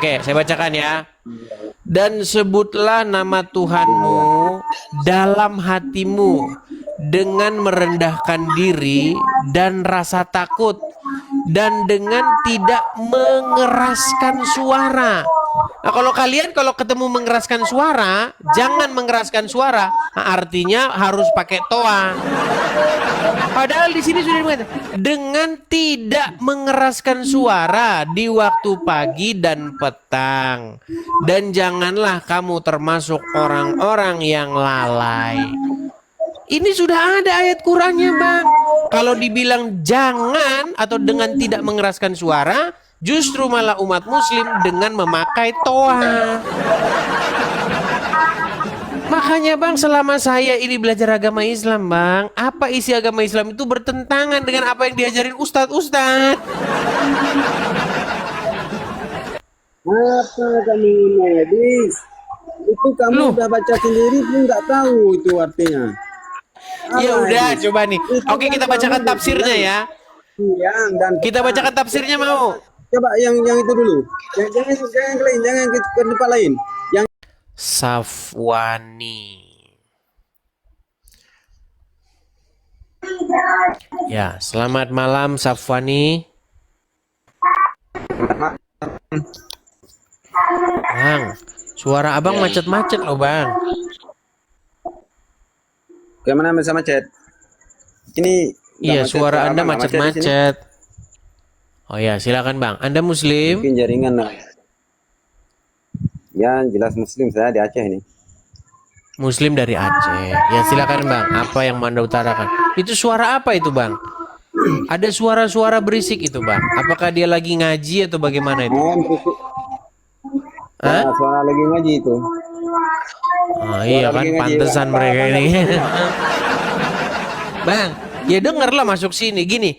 Oke, saya bacakan ya. Dan sebutlah nama Tuhanmu dalam hatimu dengan merendahkan diri dan rasa takut, dan dengan tidak mengeraskan suara. Nah, kalau ketemu mengeraskan suara, jangan mengeraskan suara. Nah, artinya harus pakai toa. Padahal di sini sudah dikatakan dengan tidak mengeraskan suara di waktu pagi dan petang. Dan janganlah kamu termasuk orang-orang yang lalai. Ini sudah ada ayat Qur'annya, Bang. Kalau dibilang jangan atau dengan tidak mengeraskan suara, justru malah umat muslim dengan memakai toa. Makanya Bang, selama saya ini belajar agama Islam, Bang, apa isi agama Islam itu bertentangan dengan apa yang diajarin ustadz-ustadz. Apa kamu medis? Itu kamu udah baca sendiri pun nggak tahu itu artinya. Ya Apa udah, ini? coba nih. Oke, kita bacakan tafsirnya ya. Kita bacakan tafsirnya mau. Coba yang itu dulu. Jangan yang lain, jangan ke tempat lain. Yang Safwani. Ya, selamat malam Safwani. Bang, suara abang macet-macet loh, Bang. Gimana sama chat? Ini Iya, suara Anda macet-macet. Oh ya, silakan Bang. Anda Muslim? mungkin jaringan. Ya, jelas Muslim, saya di Aceh ini. Muslim dari Aceh. Ya, silakan Bang. Apa yang Anda utarakan? Itu suara apa itu, Bang? Ada suara-suara berisik itu, Bang. Apakah dia lagi ngaji atau bagaimana itu? Hah? Suara lagi ngaji itu. Oh iya kan, pantesan mereka ini. Bang, ya dengarlah masuk sini. Gini,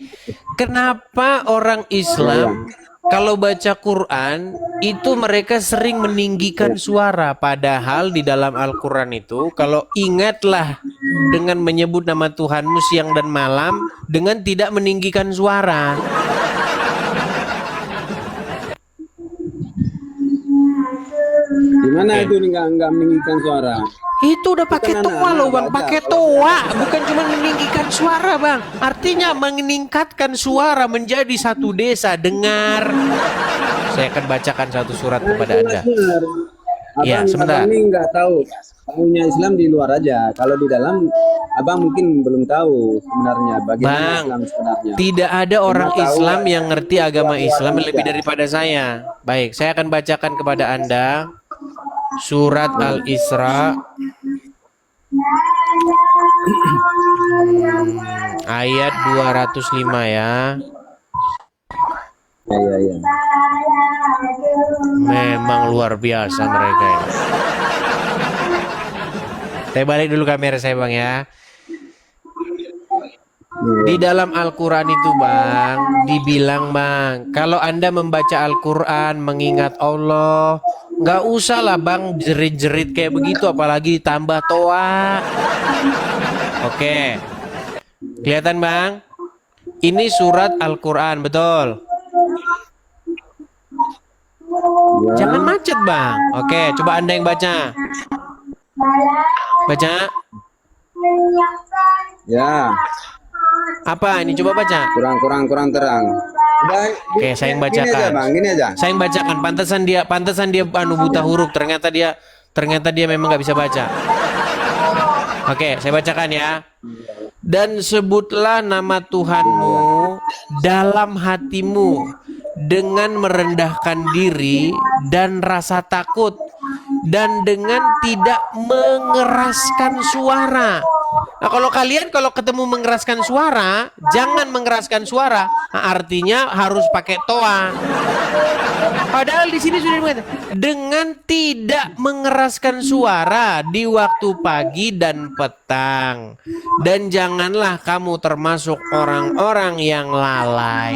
kenapa orang Islam kalau baca Quran itu mereka sering meninggikan suara, padahal di dalam Al-Quran itu kalau ingatlah dengan menyebut nama Tuhanmu siang dan malam dengan tidak meninggikan suara. Gimana itu nggak meninggikan suara? Itu udah pakai toa loh Bang, pakai toa, bukan cuma meninggikan suara Bang. Artinya meningkatkan suara menjadi satu desa. Dengar. Saya akan bacakan satu surat kepada Anda. Ya, sebentar. Abang ini nggak tahu. Tahunya Islam di luar aja. Kalau di dalam, abang mungkin belum tahu sebenarnya bagaimana Bang, Islam sebenarnya. tidak ada orang Islam yang ngerti agama Islam lebih daripada saya. Baik, saya akan bacakan kepada Anda surat Al-Isra ayat 205 ya. Ya. Memang luar biasa mereka ini. Saya balik dulu kamera saya Bang ya. Di dalam Al-Quran itu Bang, dibilang Bang, kalau Anda membaca Al-Quran mengingat Allah, nggak usah lah Bang jerit-jerit kayak begitu, apalagi ditambah toa. Oke, kelihatan Bang? Ini surat Al-Quran, betul? Jangan macet Bang. Oke, coba Anda yang baca. Baca. Ya. Apa ini? Coba baca. Kurang terang. Oke, saya yang bacakan. Gini aja. Saya yang bacakan. Pantesan dia buta huruf. Ternyata dia memang nggak bisa baca. Oke, saya bacakan ya. Dan sebutlah nama Tuhanmu dalam hatimu dengan merendahkan diri dan rasa takut, dan dengan tidak mengeraskan suara. Nah, kalau ketemu mengeraskan suara, jangan mengeraskan suara. Nah, artinya harus pakai toa. Padahal di sini sudah dikatakan dengan tidak mengeraskan suara di waktu pagi dan petang. Dan janganlah kamu termasuk orang-orang yang lalai.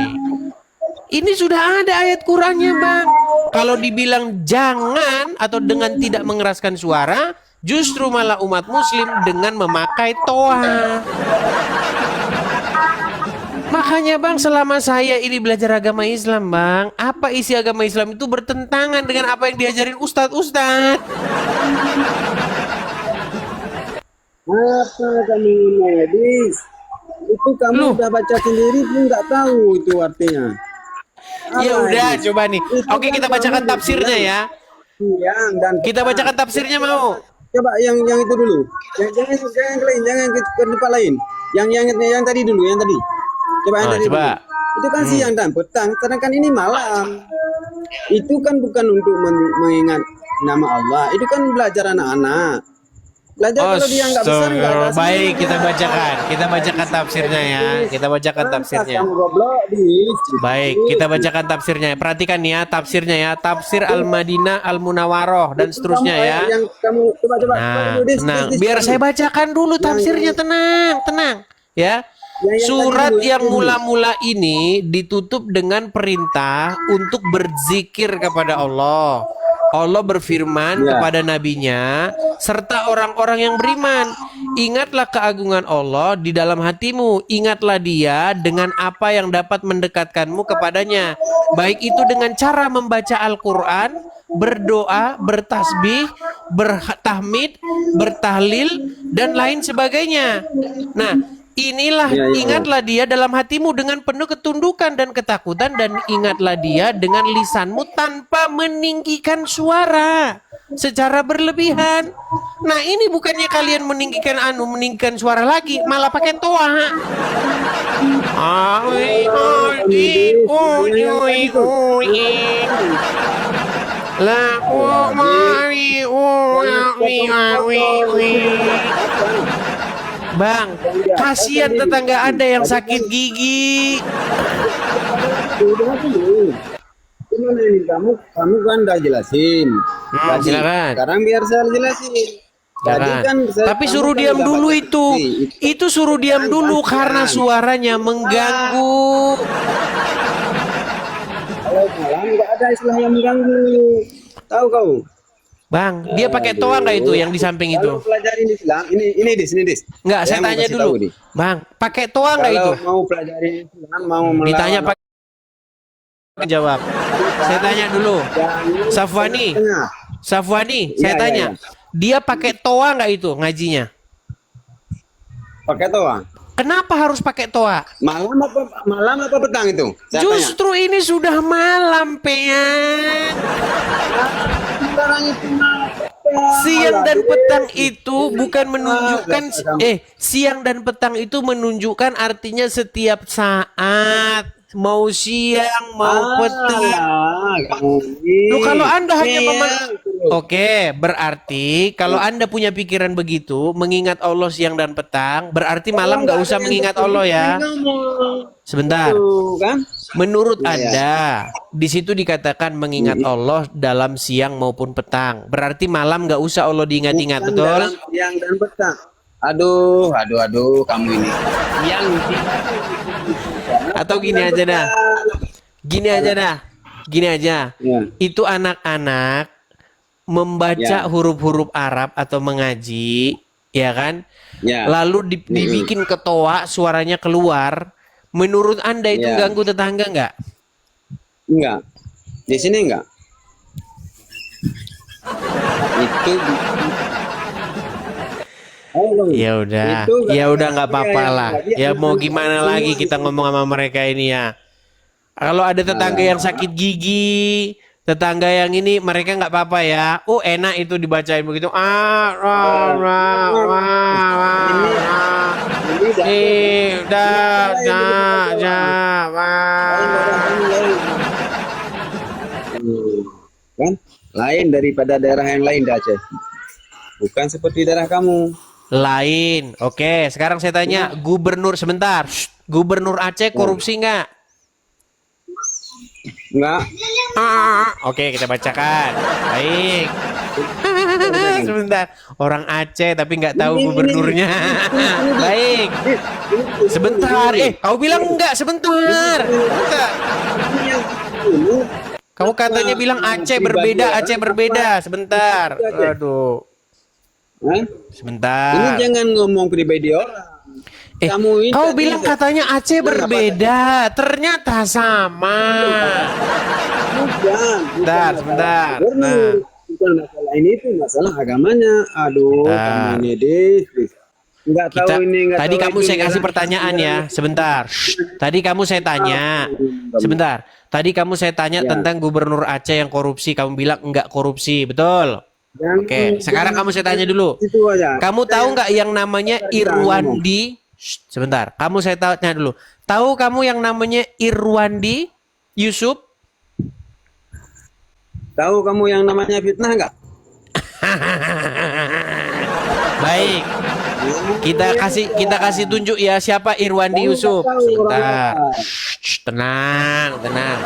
Ini sudah ada ayat Qur'annya Bang. Kalau dibilang jangan atau dengan tidak mengeraskan suara, justru malah umat muslim dengan memakai toa. Makanya bang, selama saya ini belajar agama Islam bang, apa isi agama Islam itu bertentangan dengan apa yang diajarin ustadz-ustadz. Apa kamu medis? Itu kamu Loh. udah baca sendiri pun nggak tahu itu artinya. Ya Apa udah, ini? coba nih. Itu Oke, kan kita bacakan kamu tafsirnya ya. siang dan Kita bacakan tafsirnya mau. coba yang itu dulu. Jangan yang lain, jangan ke tempat lain. Yang tadi dulu, yang tadi. Coba yang Oh, tadi coba. dulu. Itu kan siang dan petang, sedangkan ini malam. Itu kan bukan untuk mengingat nama Allah. Itu kan belajar anak-anak. Belajar kalau dia nggak besar nggak ada. Baik, kita bacakan tafsirnya ya. Kita bacakan tafsirnya. Kamu goblok di. Baik, kita bacakan tafsirnya. Perhatikan ya tafsirnya ya. Tafsir Al-Madinah Al-Munawwaroh dan seterusnya ya. Yang kamu coba Nah, tenang. Biar saya bacakan dulu tafsirnya, tenang. Ya. Surat yang mula-mula ini ditutup dengan perintah untuk berzikir kepada Allah. Allah berfirman kepada nabinya serta orang-orang yang beriman, ingatlah keagungan Allah di dalam hatimu, ingatlah dia dengan apa yang dapat mendekatkanmu kepadanya, baik itu dengan cara membaca Al-Quran, berdoa, bertasbih, bertahmid, bertahlil, dan lain sebagainya. Nah, inilah ingatlah dia dalam hatimu dengan penuh ketundukan dan ketakutan, dan ingatlah dia dengan lisanmu tanpa meninggikan suara secara berlebihan. Nah, ini bukannya kalian meninggikan suara lagi, malah pakai toa. Bang, kasihan tetangga Anda yang sakit gigi. Gimana ini kamu kan udah jelasin. Tadi, Silakan. sekarang biar saya jelasin. Tadi kan Tapi suruh kamu kan diam udah dulu baca itu. tafsir. Itu suruh diam dulu karena suaranya mengganggu. Kalau malam nggak ada istilah yang mengganggu. Tahu kau? Bang, dia pakai toa nggak itu yang di samping itu? Kalau pelajarin Islam, ini dis. Nggak, saya mau tanya kasih dulu. tahu, Dis. Bang, pakai toa nggak itu? Kalau mau pelajarin Islam, mau Ditanya melawan pakai jawab. Saya tanya dulu. Safwani, tengah. saya Iya, tanya. iya. Dia pakai toa nggak itu ngajinya? Pakai toa. Kenapa harus pakai toa? Malam apa petang itu? Saya Justru ini sudah malam, Pean. tanya. Siang dan petang itu bukan menunjukkan siang dan petang itu menunjukkan artinya setiap saat, mau siang mau petang. Loh, kalau Anda hanya Oke, berarti kalau Anda punya pikiran begitu, mengingat Allah siang dan petang, berarti malam nggak usah mengingat Allah ya. Sebentar. Kan? Menurut Anda, di situ dikatakan mengingat Allah dalam siang maupun petang. Berarti malam nggak usah Allah diingat-ingat, betul? Dalam siang dan petang. Aduh, kamu ini. Yang Atau gini aja dah. Gini aja. Ya. Itu anak-anak membaca huruf-huruf Arab atau mengaji, ya kan? Ya. Lalu dibikin ketoa, suaranya keluar. Menurut Anda itu ganggu tetangga nggak? Enggak. Di sini enggak. Itu ya udah nggak apa-apa lah. Ya mau gimana lagi kita ngomong sama mereka ini ya. Kalau ada tetangga yang sakit gigi, tetangga yang ini mereka nggak apa-apa ya. Oh, enak itu dibacain begitu. Kan lain daripada daerah yang lain di Aceh. Bukan seperti daerah kamu. Lain. Oke, sekarang saya tanya, Gubernur sebentar. Gubernur Aceh korupsi nggak? Enggak. Oke, kita bacakan. Baik. Sebentar. Orang Aceh tapi nggak tahu gubernurnya. Baik. Sebentar. Kau bilang enggak, sebentar. Kamu katanya bilang Aceh berbeda. Sebentar. Aduh. Hah? Sebentar. Ini jangan ngomong pribadi orang. Kamu ini Kau tadi bilang katanya Aceh berbeda, ternyata sama. bukan Bentar, sebentar. gubernur. Bukan masalah ini, itu masalah agamanya. Aduh, kamu Bentar. ini deh. Nggak tahu Kita ini, nggak tadi tahu kamu itu, saya kasih nyerang pertanyaan ya, nyerang. sebentar. Tadi kamu saya tanya, sebentar. Tadi kamu saya tanya Ya, tentang Gubernur Aceh yang korupsi, kamu bilang enggak korupsi, betul? Oke, sekarang jangan kamu saya tanya dulu. itu aja. Kamu tahu nggak yang namanya Kita ngomong. Irwandi? Sebentar, kamu saya tanya dulu. Tahu kamu yang namanya Irwandi Yusuf? Tahu kamu yang namanya fitnah nggak? Baik, kita kasih tunjuk ya siapa Irwandi Kamu nggak Yusuf. tahu orang Sebentar. apa. Tenang, tenang.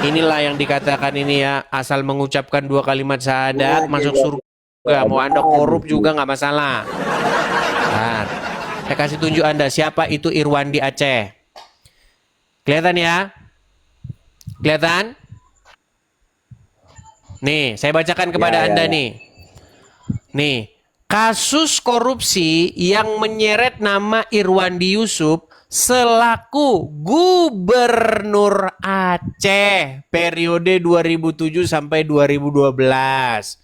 Inilah yang dikatakan ini ya, asal mengucapkan 2 kalimat syahadat masuk surga. Mau Anda korup juga nggak masalah. Nah, saya kasih tunjuk Anda siapa itu Irwandi Aceh. Kelihatan ya? Kelihatan? Nih, saya bacakan kepada Ya, ya, Anda ya. nih. Nih, kasus korupsi yang menyeret nama Irwandi Yusuf selaku Gubernur Aceh periode 2007 sampai 2012.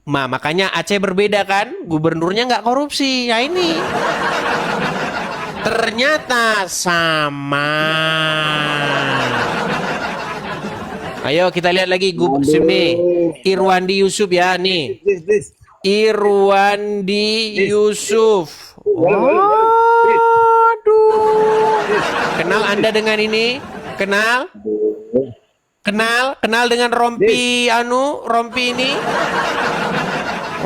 Makanya Aceh berbeda kan? Gubernurnya nggak korupsi. Ya ini. Ternyata sama. Ayo kita lihat lagi sini. Irwandi Yusuf ya nih. This. Irwandi Yusuf. Kenal Anda dengan ini? Kenal? Kenal dengan rompi rompi ini?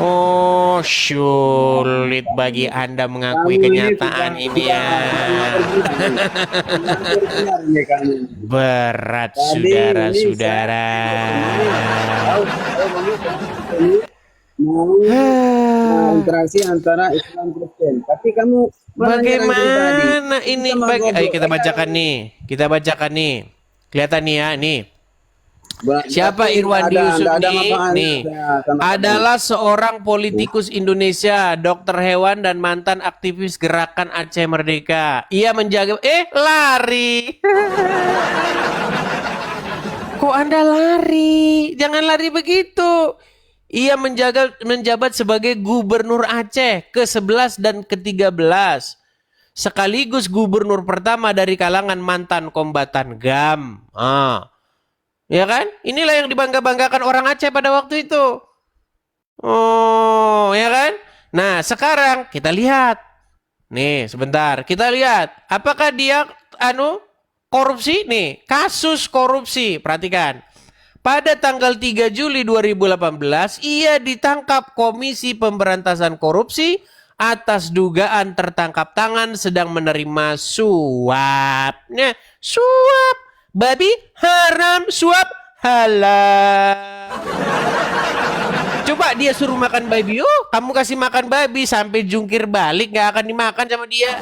Oh, sulit bagi Anda mengakui kenyataan ini ya. Berat saudara-saudara. Mau interaksi antara Islam Kristen, tapi kamu Bagaimana ini? Ayo kita bacakan nih. Kita bacakan nih. Kelihatan nih ya, nih. Siapa Irwandi Yusuf nih? Adalah seorang politikus Indonesia, dokter hewan dan mantan aktivis gerakan Aceh Merdeka. Ia menjaga lari. Kok Anda lari? Jangan lari begitu. Ia menjabat sebagai Gubernur Aceh ke-11 dan ke-13. Sekaligus gubernur pertama dari kalangan mantan kombatan GAM. Ya kan? Inilah yang dibangga-banggakan orang Aceh pada waktu itu. Oh, ya kan? Nah, sekarang kita lihat. Nih, sebentar. Kita lihat. Apakah dia korupsi? Nih, kasus korupsi. Perhatikan. Pada tanggal 3 Juli 2018, ia ditangkap Komisi Pemberantasan Korupsi atas dugaan tertangkap tangan sedang menerima suap. Nah, suap. Babi haram, suap halal. Coba dia suruh makan babi. Oh, kamu kasih makan babi sampai jungkir balik gak akan dimakan sama dia.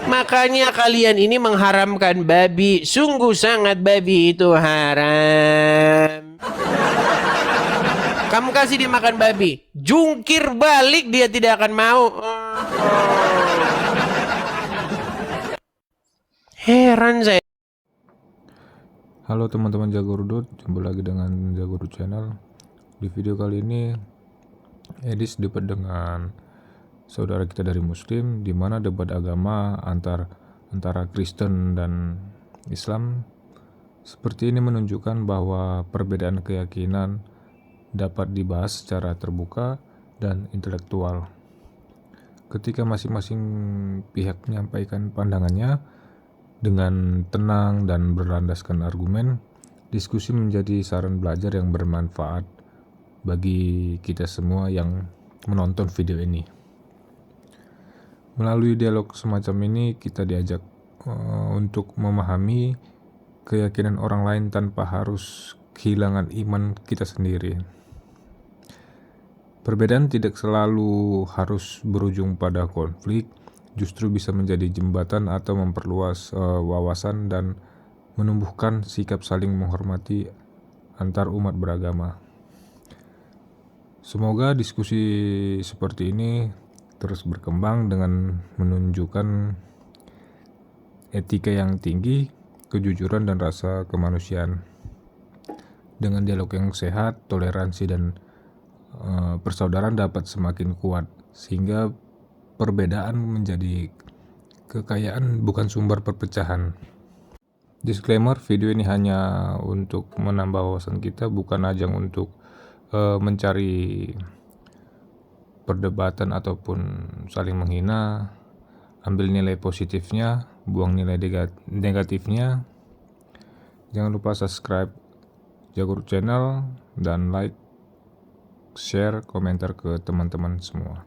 Makanya kalian ini mengharamkan babi. Sungguh sangat babi itu haram. Kamu kasih dia makan babi, jungkir balik dia tidak akan mau. Heran saya. Halo teman-teman Jago Rudut, jumpa lagi dengan Jago Rudut Channel. Di video kali ini Edis debat dengan saudara kita dari Muslim, di mana debat agama antara Kristen dan Islam seperti ini menunjukkan bahwa perbedaan keyakinan dapat dibahas secara terbuka dan intelektual. Ketika masing-masing pihak menyampaikan pandangannya dengan tenang dan berlandaskan argumen, diskusi menjadi saran belajar yang bermanfaat bagi kita semua yang menonton video ini. Melalui dialog semacam ini, kita diajak untuk memahami keyakinan orang lain tanpa harus kehilangan iman kita sendiri. Perbedaan tidak selalu harus berujung pada konflik, justru bisa menjadi jembatan atau memperluas wawasan dan menumbuhkan sikap saling menghormati antar umat beragama. Semoga diskusi seperti ini terus berkembang dengan menunjukkan etika yang tinggi, kejujuran dan rasa kemanusiaan. Dengan dialog yang sehat, toleransi dan persaudaraan dapat semakin kuat, sehingga perbedaan menjadi kekayaan bukan sumber perpecahan. Disclaimer, video ini hanya untuk menambah wawasan kita, bukan ajang untuk mencari perdebatan ataupun saling menghina. Ambil nilai positifnya, buang nilai negatifnya. Jangan lupa subscribe Jago Channel dan like, share, komentar ke teman-teman semua.